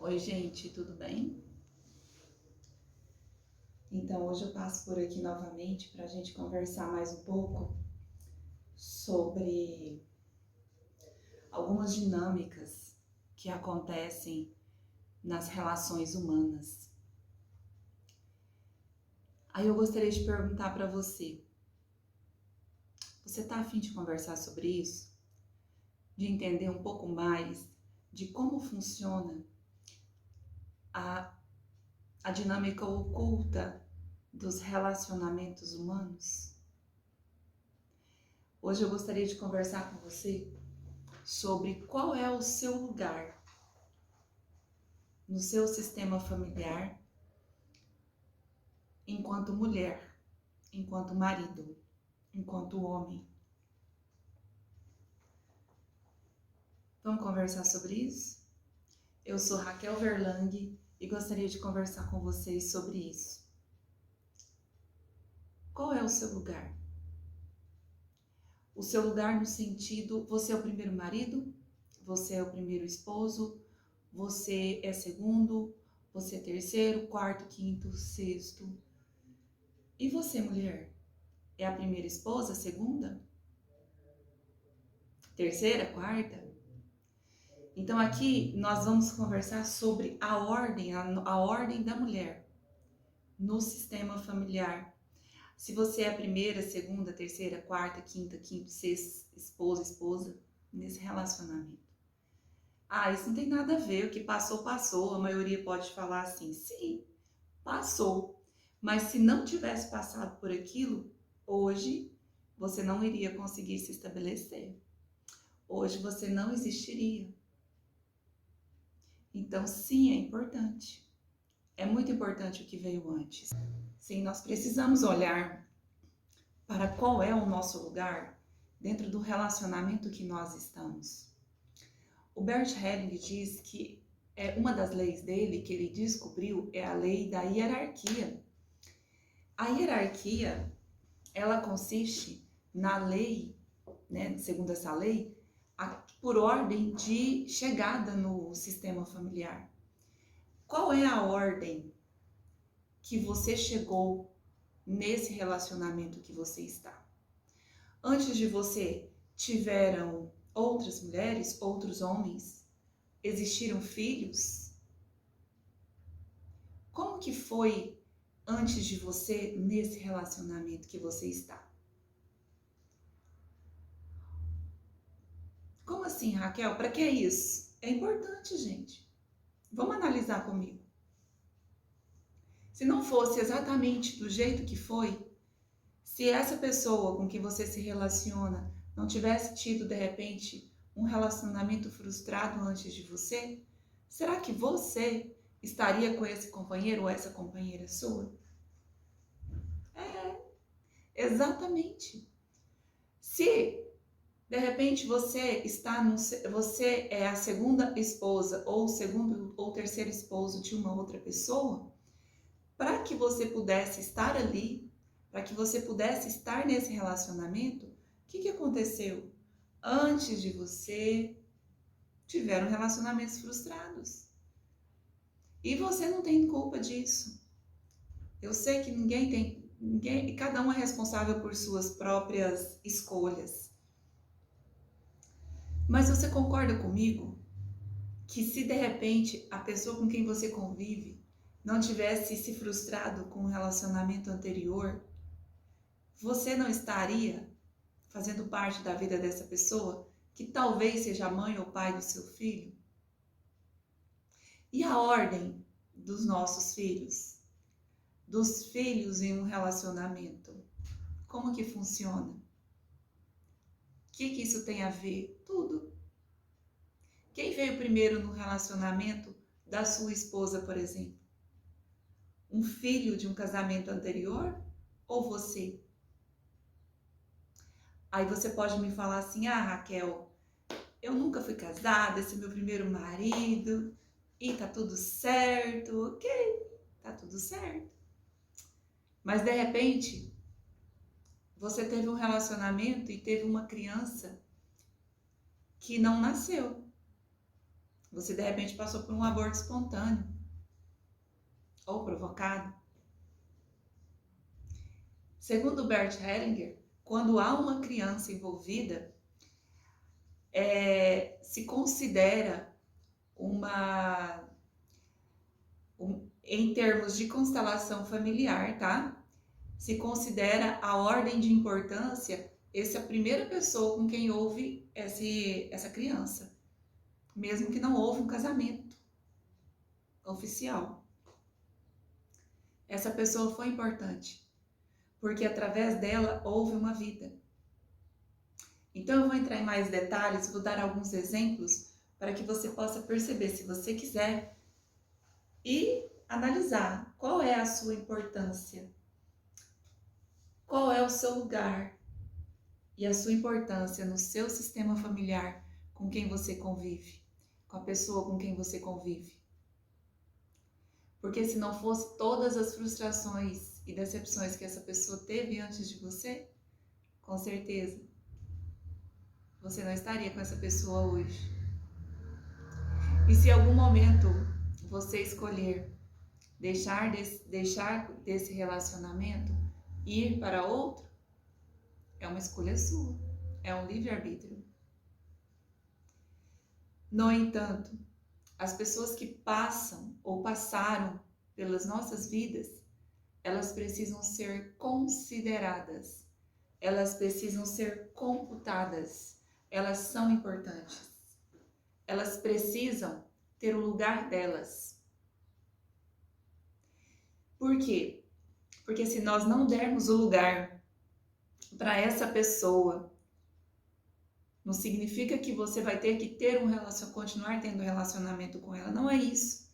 Oi, gente, tudo bem? Então, hoje eu passo por aqui novamente para a gente conversar mais um pouco sobre algumas dinâmicas que acontecem nas relações humanas. Aí eu gostaria de perguntar para você: você está a fim de conversar sobre isso? De entender um pouco mais de como funciona a, a dinâmica oculta dos relacionamentos humanos? Hoje eu gostaria de conversar com você sobre qual é o seu lugar no seu sistema familiar enquanto mulher, enquanto marido, enquanto homem. Vamos conversar sobre isso? Eu sou Raquel Verlang e gostaria de conversar com vocês sobre isso. Qual é o seu lugar? O seu lugar no sentido, você é o primeiro marido? Você é o primeiro esposo? Você é segundo? Você é terceiro, quarto, quinto, sexto? E você, mulher? É a primeira esposa, segunda? Terceira, quarta? Então aqui nós vamos conversar sobre a ordem da mulher no sistema familiar. Se você é a primeira, segunda, terceira, quarta, quinta, quinto, sexta, esposa, nesse relacionamento. Ah, isso não tem nada a ver, o que passou, passou. A maioria pode falar assim, sim, passou. Mas se não tivesse passado por aquilo, hoje você não iria conseguir se estabelecer. Hoje você não existiria. Então, sim, é importante. É muito importante o que veio antes. Sim, nós precisamos olhar para qual é o nosso lugar dentro do relacionamento que nós estamos. O Bert Helling diz que uma das leis dele, que ele descobriu, é a lei da hierarquia. A hierarquia, ela consiste na lei, né, segundo essa lei, por ordem de chegada no sistema familiar. Qual é a ordem que você chegou nesse relacionamento que você está? Antes de você, tiveram outras mulheres, outros homens? Existiram filhos? Como que foi antes de você nesse relacionamento que você está? Como assim, Raquel? Para que isso? É importante, gente. Vamos analisar comigo. Se não fosse exatamente do jeito que foi, se essa pessoa com quem você se relaciona não tivesse tido, de repente, um relacionamento frustrado antes de você, será que você estaria com esse companheiro ou essa companheira sua? É, exatamente. Se de repente você é a segunda esposa ou segundo ou terceiro esposo de uma outra pessoa, para que você pudesse estar ali, para que você pudesse estar nesse relacionamento, o que aconteceu? Antes de você, tiveram relacionamentos frustrados. E você não tem culpa disso. Eu sei que cada um é responsável por suas próprias escolhas. Mas você concorda comigo que se de repente a pessoa com quem você convive não tivesse se frustrado com o relacionamento anterior, você não estaria fazendo parte da vida dessa pessoa, que talvez seja a mãe ou pai do seu filho? E a ordem dos nossos filhos? Dos filhos em um relacionamento? Como que funciona? O que isso tem a ver? Tudo. Quem veio primeiro no relacionamento da sua esposa, por exemplo? Um filho de um casamento anterior ou você? Aí você pode me falar assim, ah, Raquel, eu nunca fui casada, esse é meu primeiro marido, e tá tudo certo, ok, tá tudo certo. Mas de repente, você teve um relacionamento e teve uma criança que não nasceu. Você de repente passou por um aborto espontâneo ou provocado. Segundo Bert Hellinger, quando há uma criança envolvida, se considera em termos de constelação familiar, tá? Se considera a ordem de importância essa primeira pessoa com quem houve essa criança, mesmo que não houve um casamento oficial. Essa pessoa foi importante, porque através dela houve uma vida. Então eu vou entrar em mais detalhes, vou dar alguns exemplos para que você possa perceber, se você quiser, e analisar qual é a sua importância, qual é o seu lugar e a sua importância no seu sistema familiar com quem você convive, com a pessoa com quem você convive. Porque se não fosse todas as frustrações e decepções que essa pessoa teve antes de você, com certeza, você não estaria com essa pessoa hoje. E se em algum momento você escolher deixar desse relacionamento e ir para outro, é uma escolha sua, é um livre-arbítrio. No entanto, as pessoas que passam ou passaram pelas nossas vidas, elas precisam ser consideradas, elas precisam ser computadas, elas são importantes, elas precisam ter o lugar delas. Por quê? Porque se nós não dermos o lugar para essa pessoa, não significa que você vai ter que continuar tendo um relacionamento com ela. Não é isso.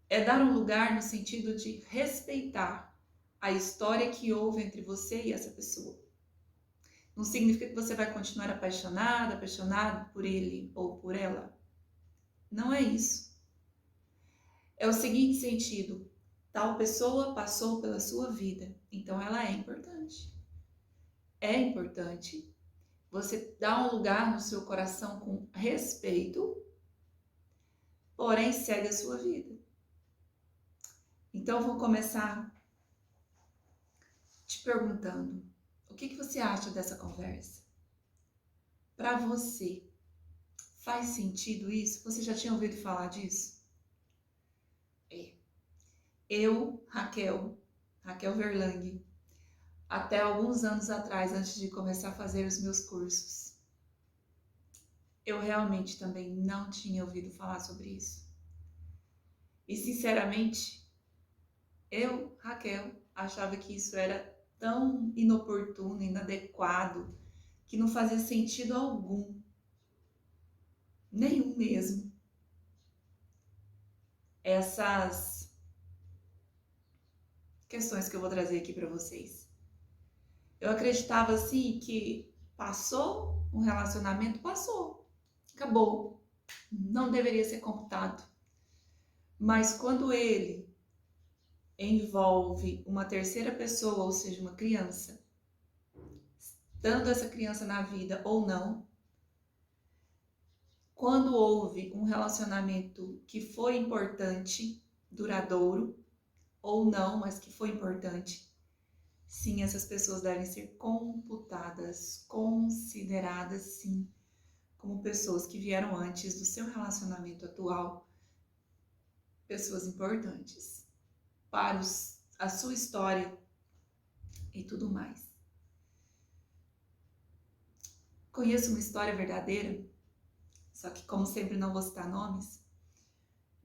É dar um lugar no sentido de respeitar a história que houve entre você e essa pessoa. Não significa que você vai continuar apaixonado por ele ou por ela. Não é isso. É o seguinte sentido: tal pessoa passou pela sua vida, então ela é importante. É importante você dar um lugar no seu coração com respeito, porém segue a sua vida. Então eu vou começar te perguntando, o que você acha dessa conversa? Para você, faz sentido isso? Você já tinha ouvido falar disso? Eu, Raquel Verlang, até alguns anos atrás, antes de começar a fazer os meus cursos, eu realmente também não tinha ouvido falar sobre isso. E sinceramente, eu, Raquel, achava que isso era tão inoportuno, inadequado, que não fazia sentido algum. Nenhum mesmo. Essas questões que eu vou trazer aqui para vocês. Eu acreditava assim que passou um relacionamento, passou, acabou, não deveria ser computado. Mas quando ele envolve uma terceira pessoa, ou seja, uma criança, estando essa criança na vida ou não, quando houve um relacionamento que foi importante, duradouro, ou não, mas que foi importante, sim, essas pessoas devem ser computadas, consideradas, sim, como pessoas que vieram antes do seu relacionamento atual, pessoas importantes para a sua história e tudo mais. Conheço uma história verdadeira, só que como sempre não vou citar nomes,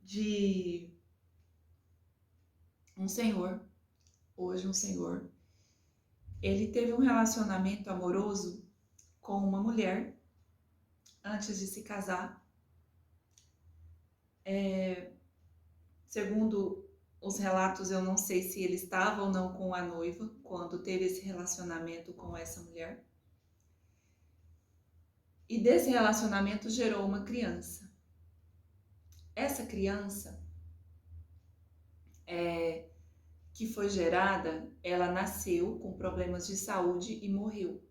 de um senhor, hoje um senhor, ele teve um relacionamento amoroso com uma mulher antes de se casar. Segundo os relatos, eu não sei se ele estava ou não com a noiva quando teve esse relacionamento com essa mulher. E desse relacionamento gerou uma criança. Essa criança que foi gerada, ela nasceu com problemas de saúde e morreu.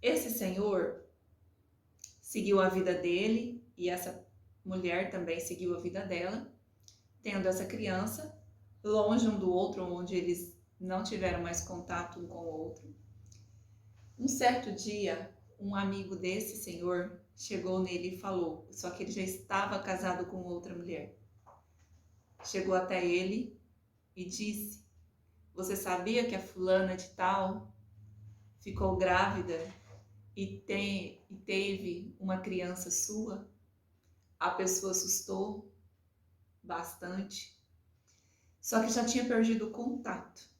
Esse senhor seguiu a vida dele, e essa mulher também seguiu a vida dela, tendo essa criança, longe um do outro, onde eles não tiveram mais contato um com o outro. Um certo dia, um amigo desse senhor chegou nele e falou, só que ele já estava casado com outra mulher. Chegou até ele e disse: você sabia que a fulana de tal ficou grávida e teve uma criança sua? A pessoa assustou bastante, só que já tinha perdido o contato.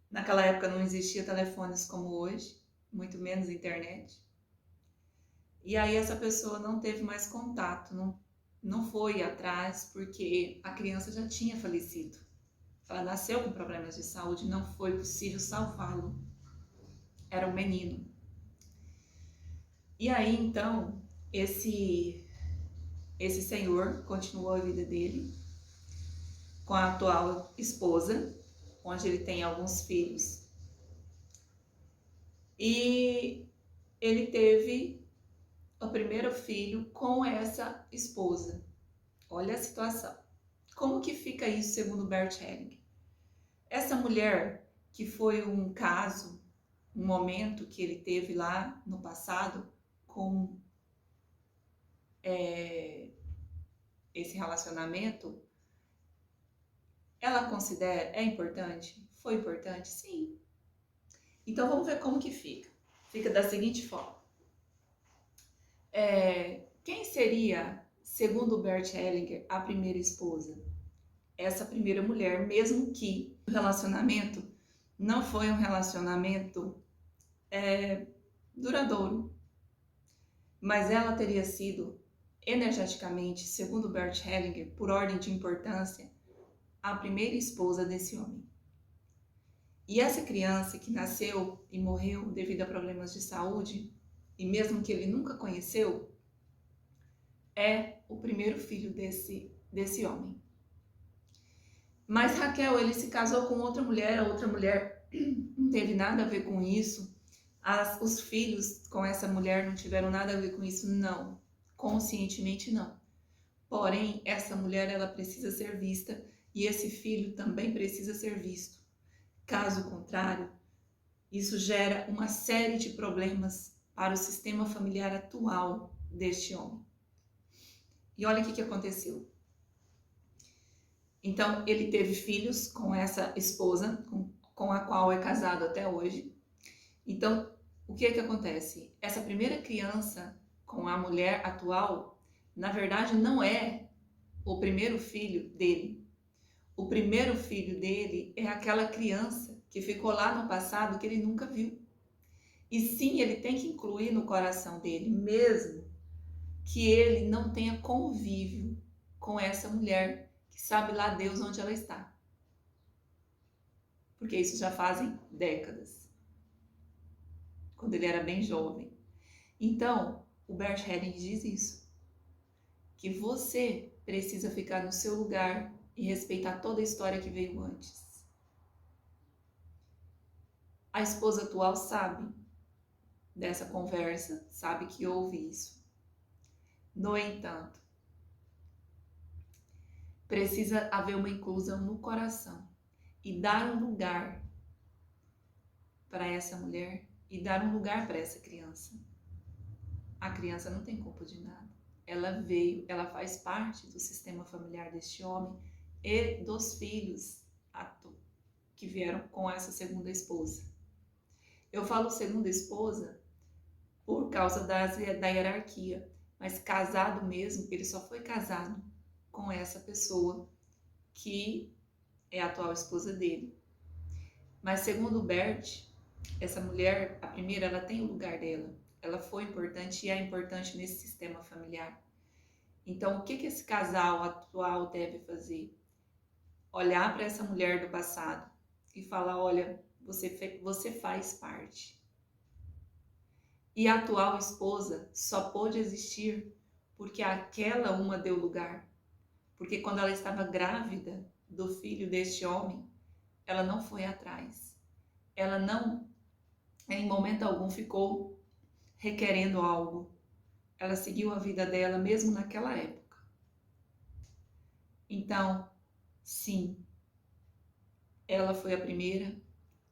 Naquela época não existia telefones como hoje, muito menos internet. E aí essa pessoa não teve mais contato, não foi atrás, porque a criança já tinha falecido. Ela nasceu com problemas de saúde, não foi possível salvá-lo. Era um menino. E aí então, esse senhor continuou a vida dele com a atual esposa, onde ele tem alguns filhos. E ele teve o primeiro filho com essa esposa. Olha a situação. Como que fica isso segundo Bert Hellinger? Essa mulher, que foi um caso, um momento que ele teve lá no passado com esse relacionamento, ela considera, é importante? Foi importante? Sim. Então vamos ver como que fica. Fica da seguinte forma. Quem seria, segundo Bert Hellinger, a primeira esposa? Essa primeira mulher, mesmo que o relacionamento não foi um relacionamento duradouro, mas ela teria sido energeticamente, segundo Bert Hellinger, por ordem de importância, a primeira esposa desse homem. E essa criança que nasceu e morreu devido a problemas de saúde, e mesmo que ele nunca conheceu, é o primeiro filho desse homem. Mas Raquel, ele se casou com outra mulher, a outra mulher não teve nada a ver com isso. Os filhos com essa mulher não tiveram nada a ver com isso, não. Conscientemente, não. Porém, essa mulher, ela precisa ser vista e esse filho também precisa ser visto. Caso contrário, isso gera uma série de problemas para o sistema familiar atual deste homem. E olha o que aconteceu. Então, ele teve filhos com essa esposa, com a qual é casado até hoje. Então, o que acontece? Essa primeira criança com a mulher atual, na verdade, não é o primeiro filho dele. O primeiro filho dele é aquela criança que ficou lá no passado que ele nunca viu. E sim, ele tem que incluir no coração dele, mesmo que ele não tenha convívio com essa mulher, que sabe lá Deus onde ela está. Porque isso já fazem décadas, quando ele era bem jovem. Então, o Bert Hellinger diz isso, que você precisa ficar no seu lugar e respeitar toda a história que veio antes. A esposa atual sabe dessa conversa, sabe que houve isso. No entanto, precisa haver uma inclusão no coração e dar um lugar para essa mulher e dar um lugar para essa criança. A criança não tem culpa de nada. Ela veio, ela faz parte do sistema familiar deste homem e dos filhos que vieram com essa segunda esposa. Eu falo segunda esposa por causa da hierarquia, mas casado mesmo, ele só foi casado com essa pessoa que é a atual esposa dele. Mas segundo o Bert, essa mulher, a primeira, ela tem o lugar dela. Ela foi importante e é importante nesse sistema familiar. Então, o que esse casal atual deve fazer? Olhar para essa mulher do passado e falar, olha, você faz parte. E a atual esposa só pôde existir porque aquela uma deu lugar. Porque quando ela estava grávida do filho deste homem, ela não foi atrás. Ela não, em momento algum, ficou requerendo algo. ela seguiu a vida dela mesmo naquela época. Então, sim, ela foi a primeira,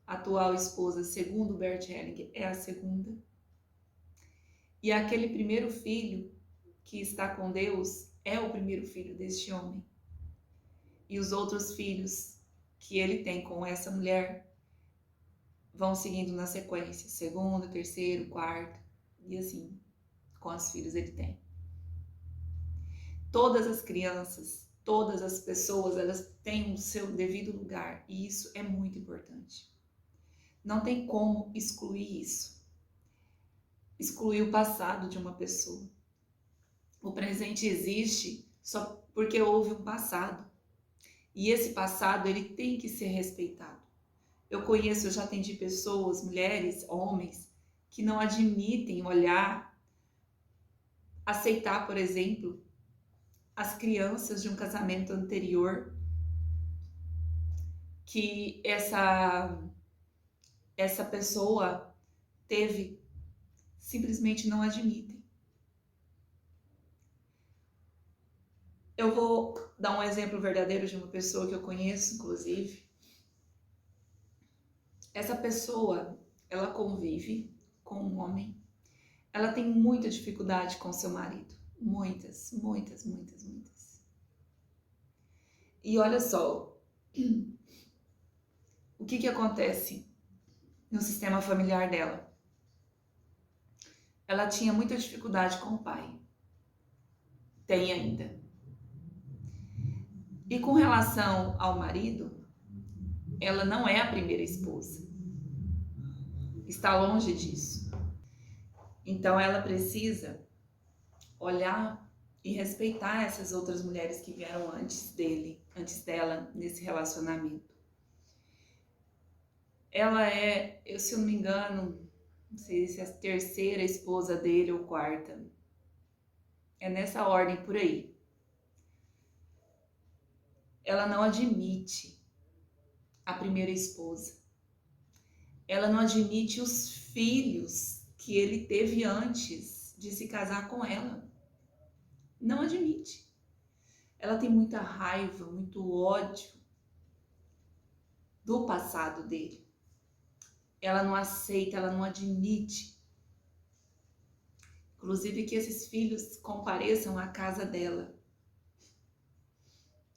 a atual esposa, segundo Bert Hellinger, é a segunda. E aquele primeiro filho que está com Deus é o primeiro filho deste homem. E os outros filhos que ele tem com essa mulher vão seguindo na sequência, segundo, terceiro, quarto, e assim, quantos filhos ele tem. Todas as crianças, todas as pessoas, elas têm o seu devido lugar, e isso é muito importante. Não tem como excluir isso. Excluir o passado de uma pessoa. O presente existe só porque houve um passado. E esse passado, ele tem que ser respeitado. Eu já atendi pessoas, mulheres, homens, que não admitem olhar, aceitar, por exemplo, as crianças de um casamento anterior, que essa pessoa teve, simplesmente não admitem. Eu vou dar um exemplo verdadeiro de uma pessoa que eu conheço, inclusive. Essa pessoa, ela convive com um homem, ela tem muita dificuldade com seu marido. Muitas. E olha só, o que acontece no sistema familiar dela? Ela tinha muita dificuldade com o pai. Tem ainda. E com relação ao marido, ela não é a primeira esposa. Está longe disso. Então ela precisa olhar e respeitar essas outras mulheres que vieram antes dela, nesse relacionamento. Ela é, se eu não me engano, não sei se é a terceira esposa dele ou quarta. É nessa ordem por aí. Ela não admite a primeira esposa. Ela não admite os filhos que ele teve antes de se casar com ela. Não admite. Ela tem muita raiva, muito ódio do passado dele. Ela não aceita, ela não admite. Inclusive que esses filhos compareçam à casa dela.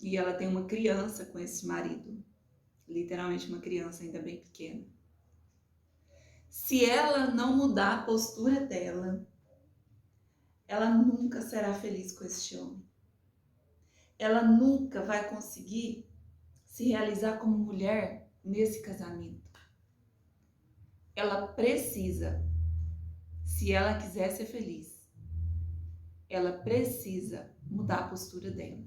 E ela tem uma criança com esse marido. Literalmente uma criança ainda bem pequena. Se ela não mudar a postura dela, ela nunca será feliz com este homem. Ela nunca vai conseguir se realizar como mulher nesse casamento. Ela precisa, se ela quiser ser feliz, ela precisa mudar a postura dela.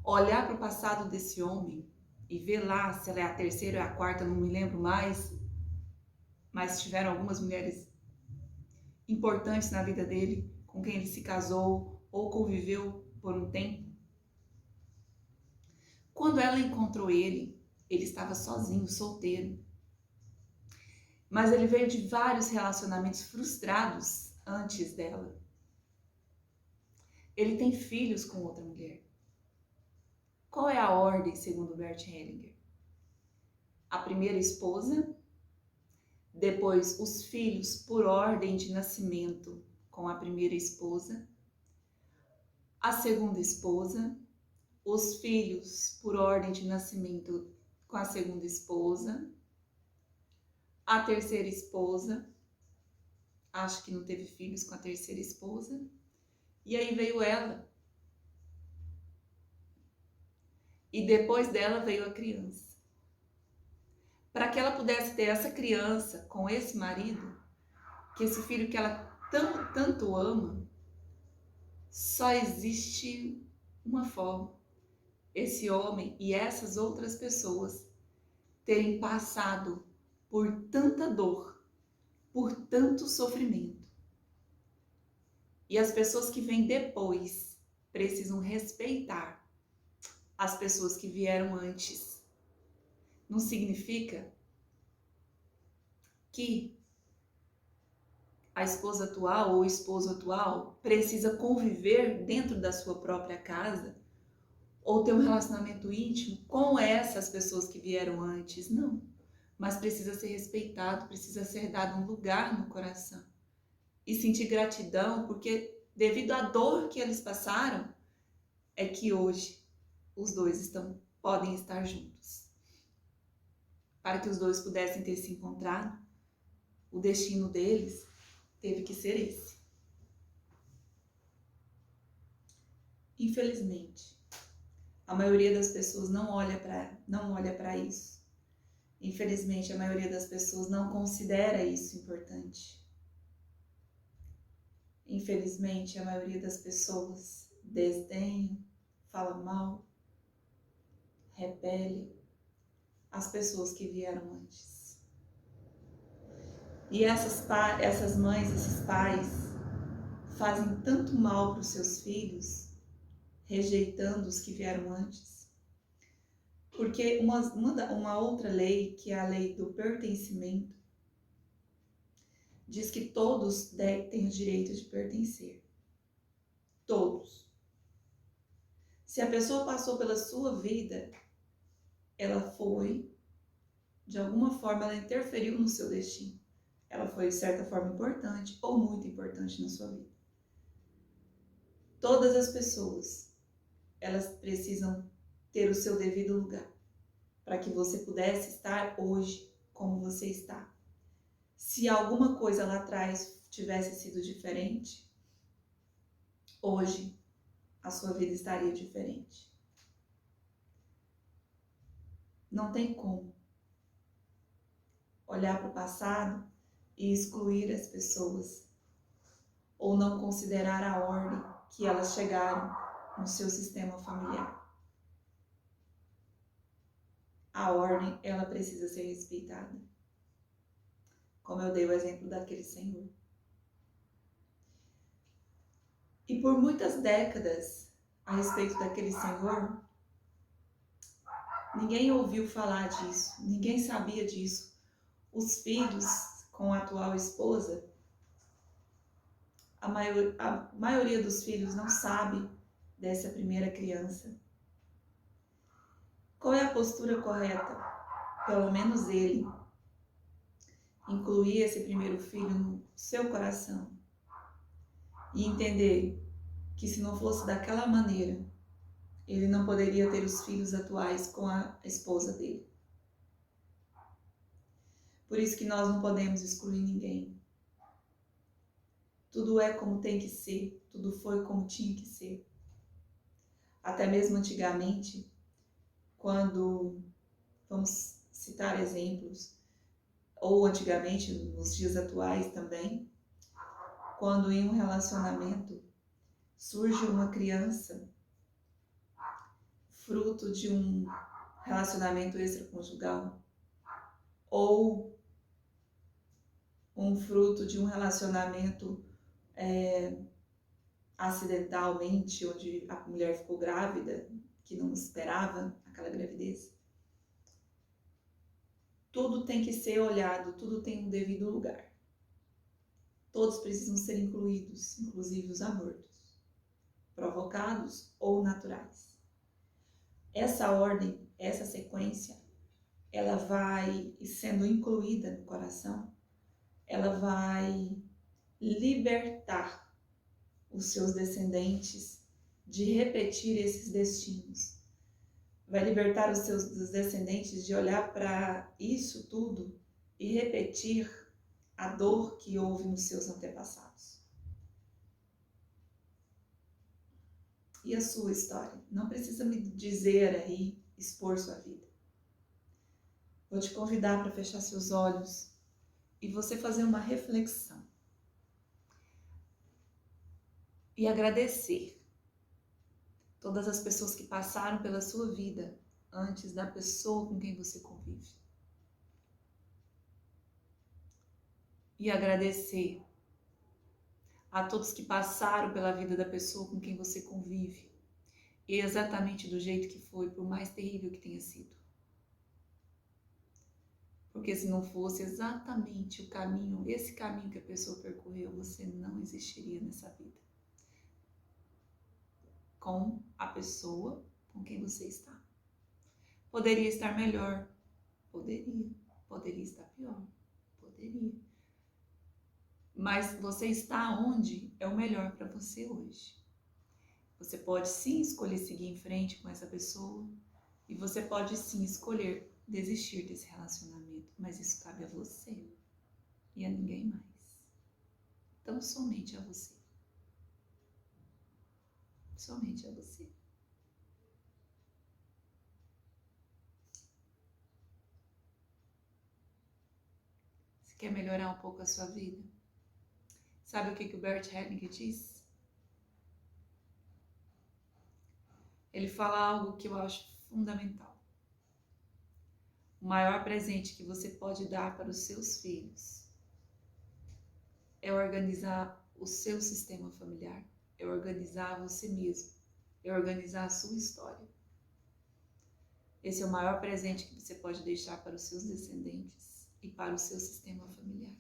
Olhar para o passado desse homem e ver lá se ela é a terceira ou a quarta, não me lembro mais, mas tiveram algumas mulheres importantes na vida dele, com quem ele se casou ou conviveu por um tempo. Quando ela encontrou ele estava sozinho, solteiro. Mas ele veio de vários relacionamentos frustrados antes dela. Ele tem filhos com outra mulher. Qual é a ordem, segundo Bert Hellinger? A primeira esposa, depois os filhos por ordem de nascimento com a primeira esposa, a segunda esposa, os filhos por ordem de nascimento com a segunda esposa, a terceira esposa, acho que não teve filhos com a terceira esposa, e aí veio ela. E depois dela veio a criança. Para que ela pudesse ter essa criança com esse marido, que esse filho que ela tanto ama, só existe uma forma. Esse homem e essas outras pessoas terem passado por tanta dor, por tanto sofrimento. E as pessoas que vêm depois precisam respeitar as pessoas que vieram antes. Não significa que a esposa atual ou o esposo atual precisa conviver dentro da sua própria casa ou ter um relacionamento íntimo com essas pessoas que vieram antes. Não. Mas precisa ser respeitado, precisa ser dado um lugar no coração. E sentir gratidão, porque devido à dor que eles passaram, é que hoje os dois podem estar juntos. Para que os dois pudessem ter se encontrado, o destino deles teve que ser esse. Infelizmente, a maioria das pessoas não olha para isso. Infelizmente, a maioria das pessoas não considera isso importante. Infelizmente, a maioria das pessoas desdenha, fala mal, repele as pessoas que vieram antes. E essas mães, esses pais, fazem tanto mal para os seus filhos, rejeitando os que vieram antes. Porque uma outra lei, que é a lei do pertencimento, diz que todos têm o direito de pertencer. Todos. Se a pessoa passou pela sua vida, ela foi, de alguma forma, ela interferiu no seu destino. Ela foi, de certa forma, importante ou muito importante na sua vida. Todas as pessoas, elas precisam ter o seu devido lugar para que você pudesse estar hoje como você está. Se alguma coisa lá atrás tivesse sido diferente, hoje a sua vida estaria diferente. Não tem como olhar para o passado e excluir as pessoas ou não considerar a ordem que elas chegaram no seu sistema familiar. A ordem, ela precisa ser respeitada. Como eu dei o exemplo daquele senhor. E por muitas décadas, a respeito daquele senhor, ninguém ouviu falar disso, ninguém sabia disso. Os filhos com a atual esposa, a maioria dos filhos não sabe dessa primeira criança. Qual é a postura correta? Pelo menos ele. Incluir esse primeiro filho no seu coração. E entender que se não fosse daquela maneira, ele não poderia ter os filhos atuais com a esposa dele. Por isso que nós não podemos excluir ninguém. Tudo é como tem que ser, tudo foi como tinha que ser. Até mesmo antigamente, quando, vamos citar exemplos, ou antigamente, nos dias atuais também, quando em um relacionamento surge uma criança fruto de um relacionamento extraconjugal ou um fruto de um relacionamento acidentalmente, onde a mulher ficou grávida, que não esperava aquela gravidez. Tudo tem que ser olhado, tudo tem um devido lugar. Todos precisam ser incluídos, inclusive os abortos, provocados ou naturais. Essa ordem, essa sequência, ela vai sendo incluída no coração, ela vai libertar os seus descendentes de repetir esses destinos. Vai libertar os seus descendentes de olhar para isso tudo e repetir a dor que houve nos seus antepassados. E a sua história? Não precisa me dizer aí, expor sua vida. Vou te convidar para fechar seus olhos e você fazer uma reflexão. E agradecer todas as pessoas que passaram pela sua vida antes da pessoa com quem você convive. E agradecer a todos que passaram pela vida da pessoa com quem você convive. E exatamente do jeito que foi, por mais terrível que tenha sido. Porque se não fosse exatamente o caminho, esse caminho que a pessoa percorreu, você não existiria nessa vida. Com a pessoa com quem você está. Poderia estar melhor? Poderia. Poderia estar pior? Poderia. Mas você está onde é o melhor para você hoje. Você pode sim escolher seguir em frente com essa pessoa e você pode sim escolher desistir desse relacionamento, mas isso cabe a você e a ninguém mais. Então, somente a você. Somente a você. Você quer melhorar um pouco a sua vida? Sabe o que o Bert Hellinger diz? Ele fala algo que eu acho fundamental. O maior presente que você pode dar para os seus filhos é organizar o seu sistema familiar, é organizar você mesmo, é organizar a sua história. Esse é o maior presente que você pode deixar para os seus descendentes e para o seu sistema familiar.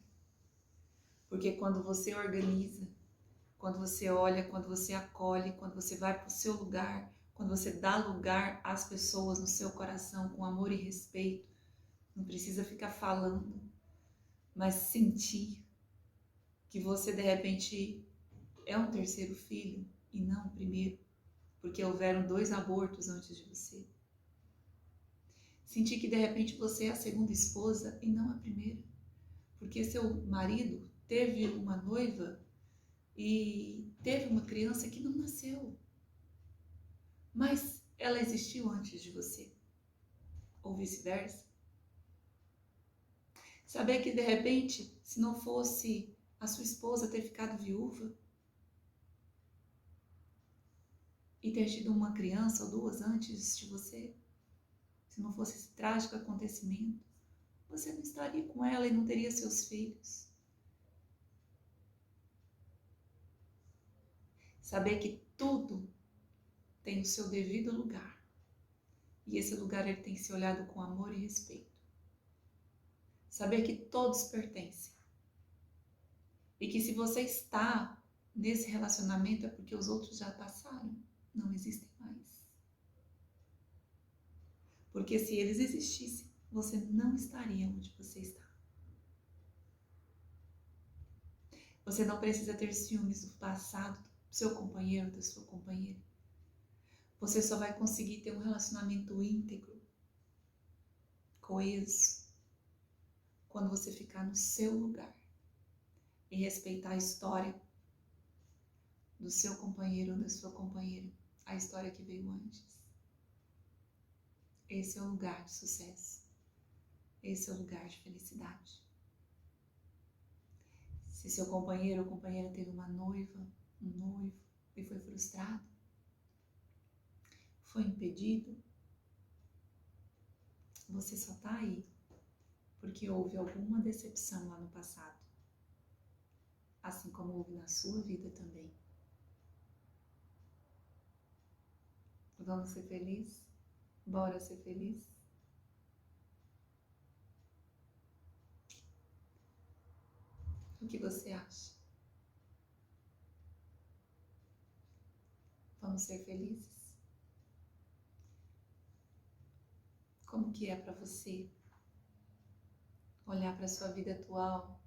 Porque quando você organiza, quando você olha, quando você acolhe, quando você vai para o seu lugar, quando você dá lugar às pessoas no seu coração com amor e respeito, não precisa ficar falando, mas sentir que você de repente é um terceiro filho e não o primeiro, porque houveram 2 abortos antes de você. Sentir que de repente você é a segunda esposa e não a primeira, porque seu marido teve uma noiva e teve uma criança que não nasceu, mas ela existiu antes de você, ou vice-versa. Saber que de repente, se não fosse a sua esposa ter ficado viúva e ter tido uma criança ou 2 antes de você, se não fosse esse trágico acontecimento, você não estaria com ela e não teria seus filhos. Saber que tudo tem o seu devido lugar. E esse lugar ele tem que ser olhado com amor e respeito. Saber que todos pertencem. E que se você está nesse relacionamento é porque os outros já passaram, não existem mais. Porque se eles existissem, você não estaria onde você está. Você não precisa ter ciúmes do passado do seu companheiro, da sua companheira. Você só vai conseguir ter um relacionamento íntegro, coeso, quando você ficar no seu lugar e respeitar a história do seu companheiro ou da sua companheira, a história que veio antes. Esse é o lugar de sucesso. Esse é o lugar de felicidade. Se seu companheiro ou companheira teve uma noiva, um noivo e foi frustrado, foi impedido, você só está aí porque houve alguma decepção lá no passado, assim como houve na sua vida também. Vamos ser felizes? Bora ser feliz? O que você acha? Vamos ser felizes? Como que é para você olhar para a sua vida atual,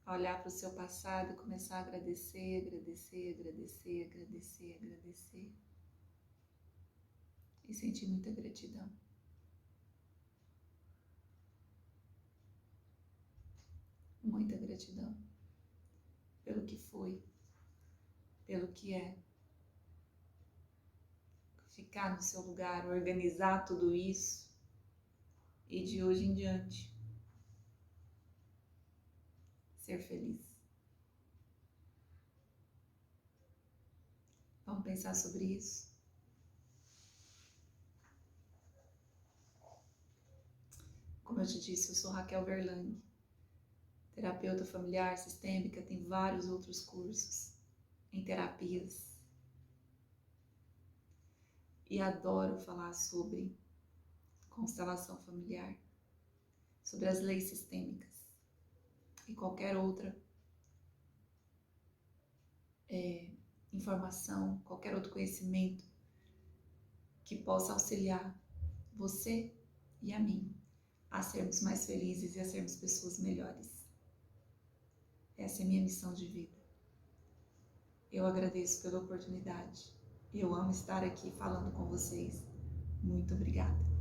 olhar para o seu passado e começar a agradecer, agradecer, agradecer, agradecer, agradecer e sentir muita gratidão. Muita gratidão pelo que foi, pelo que é. Ficar no seu lugar, organizar tudo isso e de hoje em diante ser feliz. Vamos pensar sobre isso? Como eu te disse, eu sou Raquel Verlang, terapeuta familiar sistêmica, tem vários outros cursos em terapias. E adoro falar sobre constelação familiar, sobre as leis sistêmicas e qualquer outra informação, qualquer outro conhecimento que possa auxiliar você e a mim a sermos mais felizes e a sermos pessoas melhores. Essa é a minha missão de vida. Eu agradeço pela oportunidade. Eu amo estar aqui falando com vocês. Muito obrigada.